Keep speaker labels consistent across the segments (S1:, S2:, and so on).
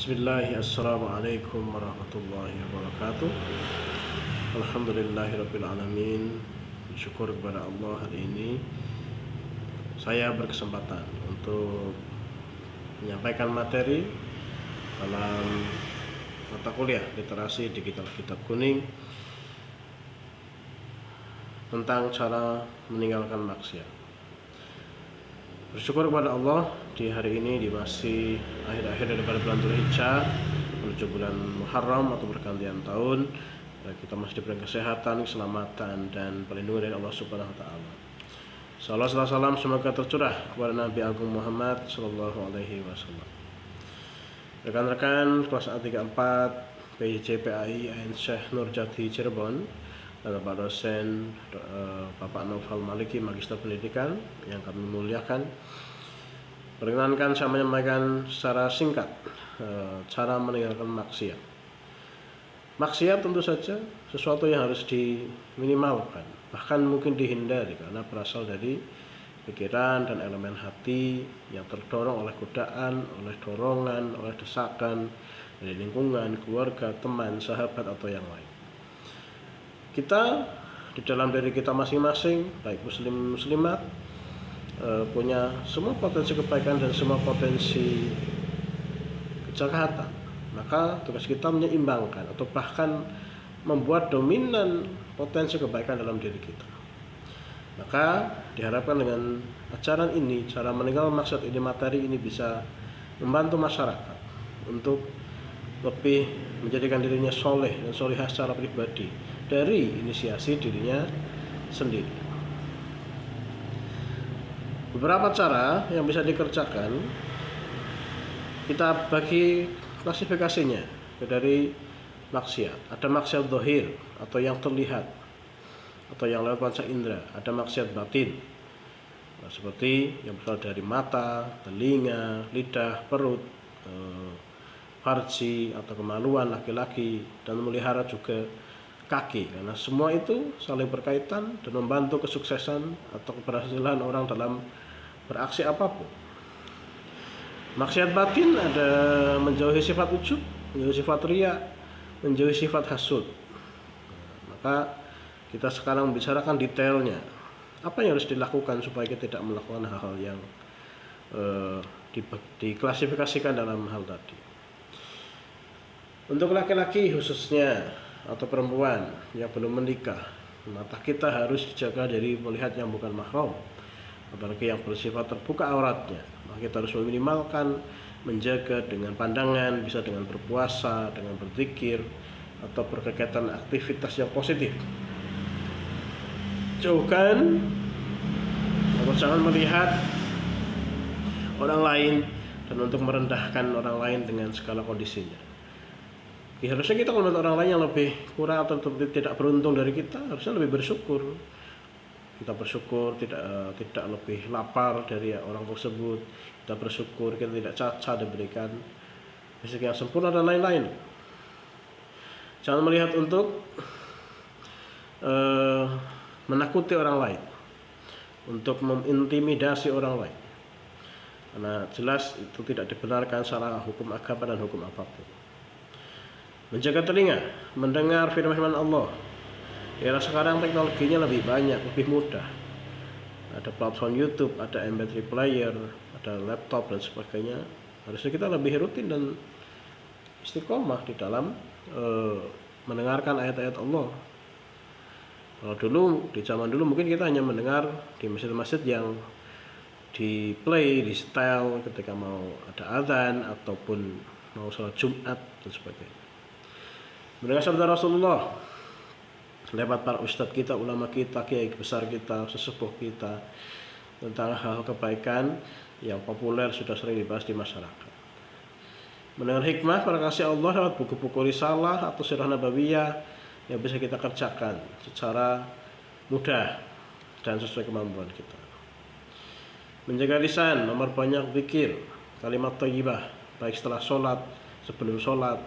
S1: Bismillah, Assalamualaikum warahmatullahi wabarakatuh. Alhamdulillahirabbil alamin. Syukur kepada Allah, hari ini saya berkesempatan untuk menyampaikan materi dalam mata kuliah literasi digital kitab kuning tentang cara meninggalkan maksiat. Bersyukur kepada Allah, di hari ini, di masih akhir-akhir daripada bulan Dzulhijjah menuju bulan Muharram atau pergantian tahun, kita masih diberi kesehatan, keselamatan, dan perlindungan dari Allah Subhanahu wa taala. Salawat serta salam semoga tercurah kepada Nabi Agung Muhammad sallallahu alaihi wasallam. Rekan-rekan kelas A34 PJPAI AN Syekh Nurjati Cirebon dan Bapak dosen Bapak Naufal Maliki, Magister Pendidikan yang kami muliakan, perkenankan saya menyampaikan secara singkat cara meninggalkan maksiat. Maksiat tentu saja sesuatu yang harus diminimalkan, bahkan mungkin dihindari, karena berasal dari pikiran dan elemen hati yang terdorong oleh godaan, oleh dorongan, oleh desakan dari lingkungan, keluarga, teman, sahabat, atau yang lain. Kita di dalam diri kita masing-masing, baik muslim muslimat, punya semua potensi kebaikan dan semua potensi kejahatan. Maka tugas kita menyeimbangkan atau bahkan membuat dominan potensi kebaikan dalam diri kita. Maka diharapkan dengan ajaran ini, cara meninggalkan maksiat ini, materi ini bisa membantu masyarakat untuk lebih menjadikan dirinya soleh dan solihah secara pribadi dari inisiasi dirinya sendiri. Beberapa cara yang bisa dikerjakan kita bagi klasifikasinya dari maksiat. Ada maksiat zahir atau yang terlihat atau yang lewat panca indera. Ada maksiat batin seperti yang berasal dari mata, telinga, lidah, perut, farji atau kemaluan laki-laki, dan memelihara juga kaki, karena semua itu saling berkaitan dan membantu kesuksesan atau keberhasilan orang dalam beraksi apapun. Maksiat batin ada menjauhi sifat ujub, menjauhi sifat riya, menjauhi sifat hasud. Maka kita sekarang membicarakan detailnya, apa yang harus dilakukan supaya kita tidak melakukan hal-hal yang diklasifikasikan dalam hal tadi. Untuk laki-laki khususnya atau perempuan yang belum menikah, mata kita harus dijaga dari melihat yang bukan mahram, apalagi yang bersifat terbuka auratnya. Maka kita harus meminimalkan, menjaga dengan pandangan, bisa dengan berpuasa, dengan berzikir, atau berkegiatan aktivitas yang positif. Jauhkan atau jangan melihat orang lain dan untuk merendahkan orang lain dengan segala kondisinya. Harusnya kita kalau melihat orang lain yang lebih kurang atau tidak beruntung dari kita, harusnya lebih bersyukur. Kita bersyukur tidak lebih lapar dari orang tersebut. Kita bersyukur kita tidak cacat diberikan rezeki yang sempurna dan lain-lain. Jangan melihat untuk menakuti orang lain, untuk mengintimidasi orang lain, karena jelas itu tidak dibenarkan secara hukum agama dan hukum apapun. Menjaga telinga, mendengar firman-firman Allah. Era sekarang teknologinya lebih banyak, lebih mudah. Ada platform YouTube, ada MP3 player, ada laptop dan sebagainya. Harusnya kita lebih rutin dan istiqomah di dalam mendengarkan ayat-ayat Allah. Kalau dulu, di zaman dulu mungkin kita hanya mendengar di masjid-masjid yang di play, di setel ketika mau ada azan ataupun mau sholat Jumat dan sebagainya. Mendengar sabda Rasulullah lewat para ustadz kita, ulama kita, kiai besar kita, sesepuh kita tentang hal kebaikan yang populer sudah sering dibahas di masyarakat. Mendengar hikmah para kasih Allah lewat buku-buku risalah atau sirah nabawiyah yang bisa kita kerjakan secara mudah dan sesuai kemampuan kita. Menjaga lisan, memperbanyak zikir, kalimat thayyibah, baik setelah sholat, sebelum sholat,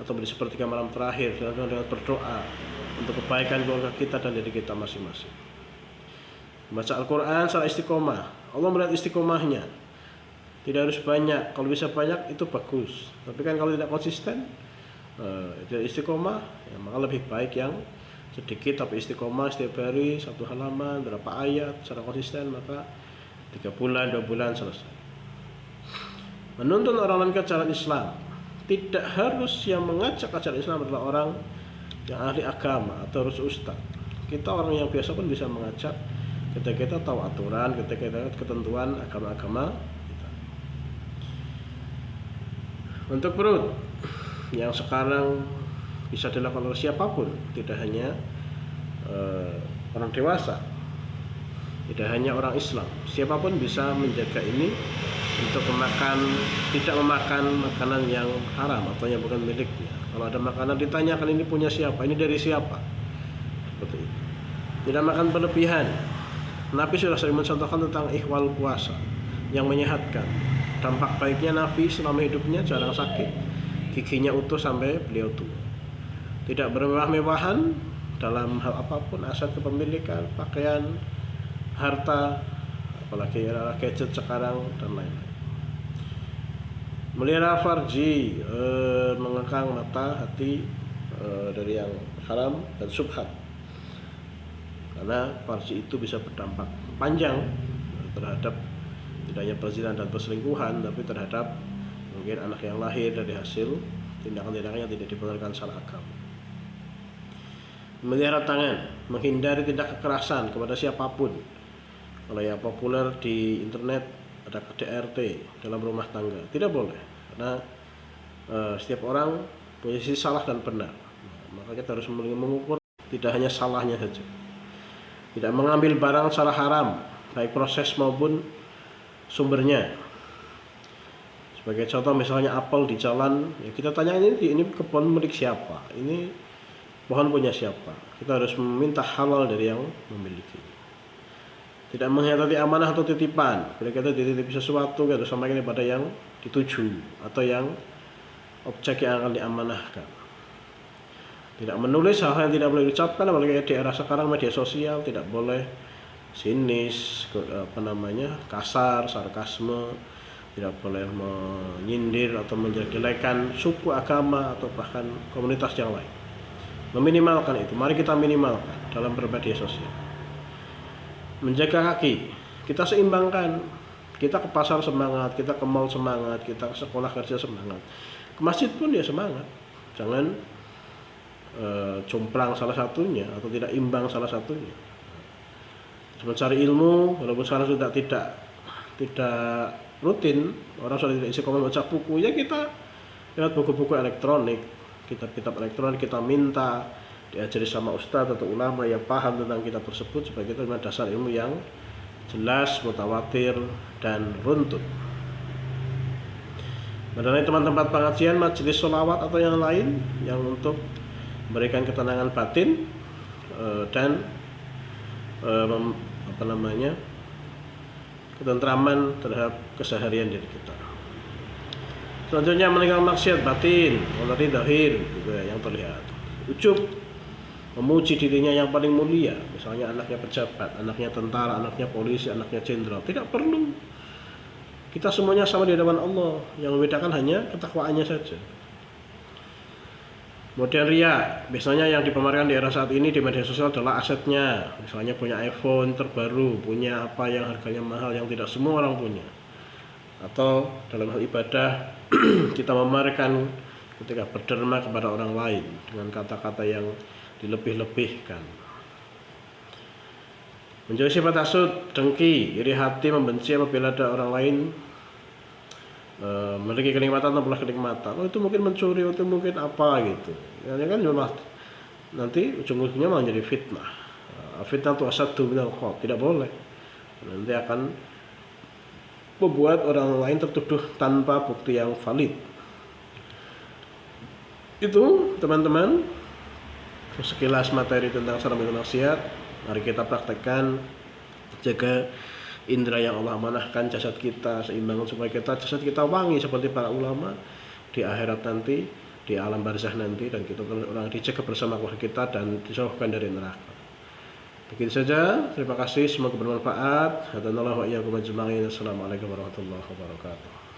S1: atau di sepertiga malam terakhir, dengan berdoa untuk kebaikan keluarga kita dan diri kita masing-masing. Membaca Al-Quran secara istiqomah. Allah melihat istiqomahnya. Tidak harus banyak, kalau bisa banyak itu bagus. Tapi kan kalau tidak konsisten, tidak istiqomah, ya maka lebih baik yang sedikit tapi istiqomah setiap hari, satu halaman, berapa ayat secara konsisten, maka 3 bulan, 2 bulan selesai. Menuntun orang lain ke jalan Islam, tidak harus yang mengajak ajaran Islam adalah orang yang ahli agama atau harus ustaz. Kita orang yang biasa pun bisa mengajak ketika kita tahu aturan, ketika kita tahu ketentuan agama-agama kita. Untuk perut yang sekarang bisa dilakukan oleh siapapun, tidak hanya orang dewasa, tidak hanya orang Islam, siapapun bisa menjaga ini untuk tidak memakan makanan yang haram atau yang bukan miliknya. Kalau ada makanan ditanyakan ini punya siapa, ini dari siapa, seperti itu. Tidak makan berlebihan. Nabi sudah sering mencontohkan tentang ikhwal puasa yang menyehatkan. Dampak baiknya Nabi selama hidupnya jarang sakit, giginya utuh sampai beliau tua. Tidak bermewah-mewahan dalam hal apapun, aset kepemilikan, pakaian, harta, apalagi gadget sekarang dan lain-lain. Melihara farji, mengekang mata, hati dari yang haram dan syubhat. Karena farji itu bisa berdampak panjang terhadap tidak hanya perzinahan dan perselingkuhan, tapi terhadap mungkin anak yang lahir dari hasil tindakan-tindakan yang tidak dibenarkan secara agama. Melihara tangan, menghindari tindak kekerasan kepada siapapun. Kalau yang populer di internet ada KDRT dalam rumah tangga, tidak boleh, karena setiap orang punya sisi salah dan benar. Maka kita harus mengukur tidak hanya salahnya saja. Tidak mengambil barang secara haram, baik proses maupun sumbernya. Sebagai contoh misalnya apel di jalan, ya kita tanya ini kebun milik siapa, ini pohon punya siapa. Kita harus meminta halal dari yang memiliki. Tidak mengkhianati amanah atau titipan. Bila kita dititipi sesuatu, kita harus sampaikan kepada yang dituju atau yang objek yang akan diamanahkan. Tidak menulis hal yang tidak boleh diucapkan, apalagi di era sekarang media sosial, tidak boleh sinis, kasar, sarkasme, tidak boleh menyindir atau menjelek-jelekan suku, agama atau bahkan komunitas yang lain. Meminimalkan itu, mari kita minimalkan dalam bermedia sosial. Menjaga kaki, kita seimbangkan. Kita ke pasar semangat, kita ke mall semangat, kita ke sekolah kerja semangat, ke masjid pun ya semangat. Jangan jomplang salah satunya atau tidak imbang salah satunya. Mencari ilmu, walaupun sekarang sudah tidak rutin, orang sudah tidak istiqomah baca buku, ya kita lihat buku-buku elektronik, kitab-kitab elektronik, kita minta diajari sama ustadz atau ulama yang paham tentang kitab tersebut supaya kita punya dasar ilmu yang jelas, mutawatir, dan runtut. Mengenai tempat-tempat pengajian, majelis sholawat atau yang lain yang untuk memberikan ketenangan batin dan ketentraman terhadap keseharian diri kita. Selanjutnya meninggalkan maksiat batin, tadi zahir gitu ya, yang terlihat. Ujub, memuji dirinya yang paling mulia, misalnya anaknya pejabat, anaknya tentara, anaknya polisi, anaknya jenderal. Tidak perlu. Kita semuanya sama di hadapan Allah, yang membedakan hanya ketakwaannya saja. Kemudian riya, biasanya yang dipamerkan di era saat ini di media sosial adalah asetnya, misalnya punya iPhone terbaru, punya apa yang harganya mahal yang tidak semua orang punya. Atau dalam hal ibadah kita memamerkan ketika berderma kepada orang lain dengan kata-kata yang dilebih-lebihkan. Menjauhi sifat hasud, dengki, iri hati, membenci apabila ada orang lain memiliki kenikmatan atau kenikmatan. Oh itu mungkin mencuri, itu mungkin apa gitu. Ya kan malah nanti ujung-ujungnya malah jadi fitnah. Fitnah itu asaddu minal qaul, tidak boleh. Nanti akan membuat orang lain tertuduh tanpa bukti yang valid. Itu teman-teman sekilas materi tentang salam dan nasihat. Mari kita praktekkan, jaga indera yang Allah amanahkan, jasad kita seimbang supaya jasad kita wangi seperti para ulama di akhirat nanti, di alam barzah nanti, dan kita orang dijaga bersama keluarga kita dan dijauhkan dari neraka. Begitu saja, terima kasih, semoga bermanfaat. Hadanallahu wa iyyakum ajma'in. Assalamualaikum warahmatullahi wabarakatuh.